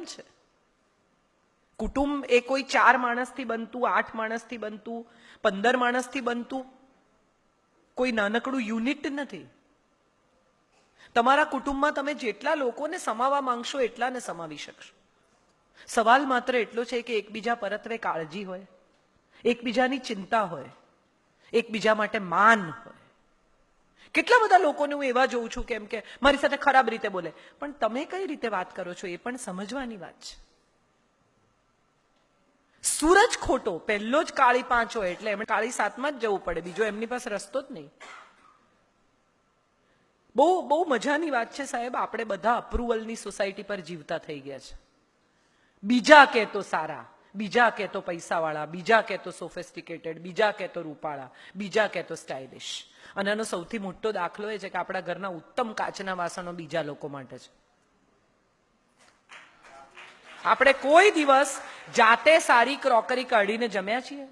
છે. કુટુંબ એ કોઈ 4 માણસથી બનતું, 8 માણસથી બનતું, 15 માણસથી બનતું કોઈ નાનકડું યુનિટ નથી. તમારા કુટુંબમાં તમે જેટલા લોકોને સમાવવા માંગશો એટલાને સમાવી શકશો. સવાલ માત્ર એટલો છે કે એકબીજા પરત્વે કાળજી હોય, એકબીજાની ચિંતા હોય, એકબીજા માટે માન હોય. કેટલા બધા લોકોને હું એવા જોઉં છું કેમ કે મારી સાથે ખરાબ રીતે બોલે, પણ તમે કઈ રીતે વાત કરો છો એ પણ સમજવાની વાત છે. સૂરજ ખોટો પહેલો જ કાળી 5 હોય એટલે એમને કાળી 7માં જ જવું પડે, બીજો એમની પાસે રસ્તો જ નહીં. બહુ બહુ મજાની વાત છે સાહેબ, આપણે બધા અપ્રુવલની સોસાયટી પર જીવતા થઈ ગયા છે. બીજા કે તો સારા, બીજા કે તો પૈસાવાળા, બીજા કે તો સોફિસ્ટિકેટેડ, બીજા કે તો રૂપાળા, બીજા કે તો સ્ટાઇલિશ. અને આનો સૌથી મોટો દાખલો એ છે કે આપણા ઘરના ઉત્તમ કાચના વાસણો બીજા લોકો માટે છે. આપણે કોઈ દિવસ જાતે સારી ક્રોકરી કાઢીને જમ્યા છીએ?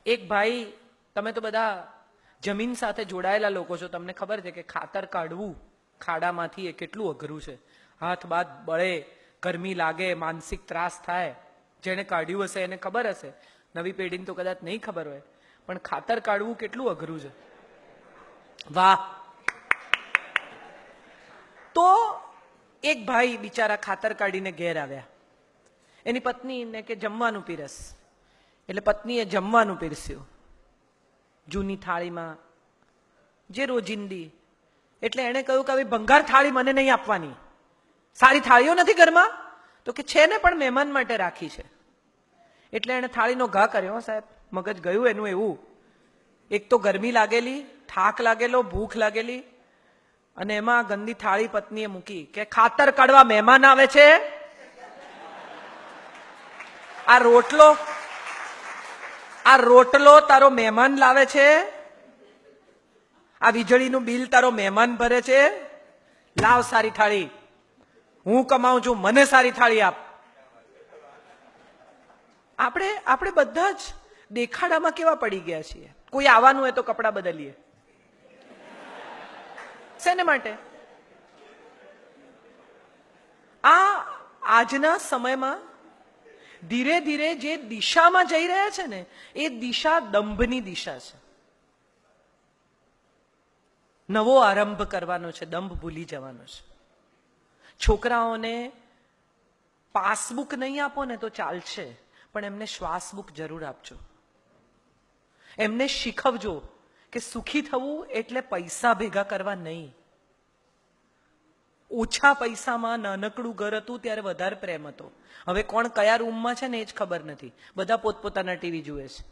એક ભાઈ, તમે તો બધા જમીન સાથે જોડાયેલા લોકો છો, તમને ખબર છે કે ખાતર કાઢવું ખાડામાંથી એ કેટલું અઘરું છે. હાથ બાથ બળે, ગરમી લાગે, માનસિક ત્રાસ થાય. જેને કાઢ્યું હશે એને ખબર હશે, નવી પેઢીને તો કદાચ નહીં ખબર હોય, પણ ખાતર કાઢવું કેટલું અઘરું છે. વાહ. તો એક ભાઈ બિચારા ખાતર કાઢીને ઘેર આવ્યા. એની પત્નીને કે જમવાનું પીરસ, એટલે પત્નીએ જમવાનું પીરસ્યું જૂની થાળીમાં, જે રોજિંદી. એટલે એણે કહ્યું કે હવે ભંગાર થાળી મને નહીં આપવાની, સારી થાળીઓ નથી ઘરમાં? તો કે છે ને, પણ મહેમાન માટે રાખી છે. એટલે એણે થાળીનો ઘા કર્યો સાહેબ, મગજ ગયું એનું એવું. એક તો ગરમી લાગેલી, થાક લાગેલો, ભૂખ લાગેલી, અને એમાં ગંદી થાળી પત્નીએ મૂકી કે ખાતર કાઢવા મહેમાન આવે છે, આ રોટલો તારો મહેમાન લાવે છે, આ વીજળીનું બિલ તારો મહેમાન ભરે છે, લાવ સારી થાળી, હું કમાઉં છું, મને સારી થાળી આપ. આપણે બધા જ દેખાડામાં કેવા પડી ગયા છીએ. કોઈ આવવાનું હોય તો કપડાં બદલીએ. શેને માટે? આજના સમયમાં ધીરે ધીરે જે દિશામાં જઈ રહ્યા છે ને, એ દિશા દંભની દિશા છે. નવો આરંભ કરવાનો છે, દંભ ભૂલી જવાનો છે. છોકરાઓને પાસબુક નહીં આપો ને તો ચાલશે, પણ એમને શ્વાસબુક જરૂર આપજો. એમને શીખવજો કે સુખી થવું એટલે પૈસા ભેગા કરવા નહીં. ઓછા પૈસામાં નાનકડું ઘર હતું ત્યારે વધારે પ્રેમ હતો. હવે કોણ કયા રૂમમાં છે ને એ જ ખબર નથી, બધા પોતપોતાના ટીવી જુએ છે.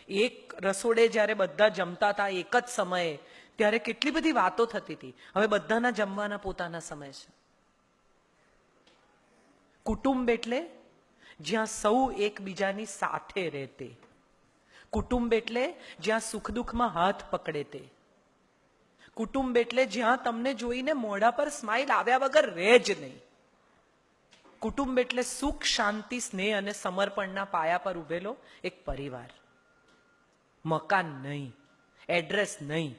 એક રસોડે જ્યારે બધા જમતા હતા એક જ સમયે, ત્યારે કેટલી બધી વાતો થતી હતી. હવે બધાના જમવાના પોતાના સમય છે. કુટુંબ એટલે જ્યાં સૌ એકબીજાની સાથે રહેતે. કુટુંબ એટલે જ્યાં સુખ દુઃખમાં હાથ પકડે તે. કુટુંબ એટલે જ્યાં તમને જોઈને મોઢા પર સ્માઇલ આવ્યા વગર રહે જ નહીં. કુટુંબ એટલે સુખ, શાંતિ, સ્નેહ અને સમર્પણના પાયા પર ઉભેલો એક પરિવાર. મકાન નહીં, એડ્રેસ નહીં,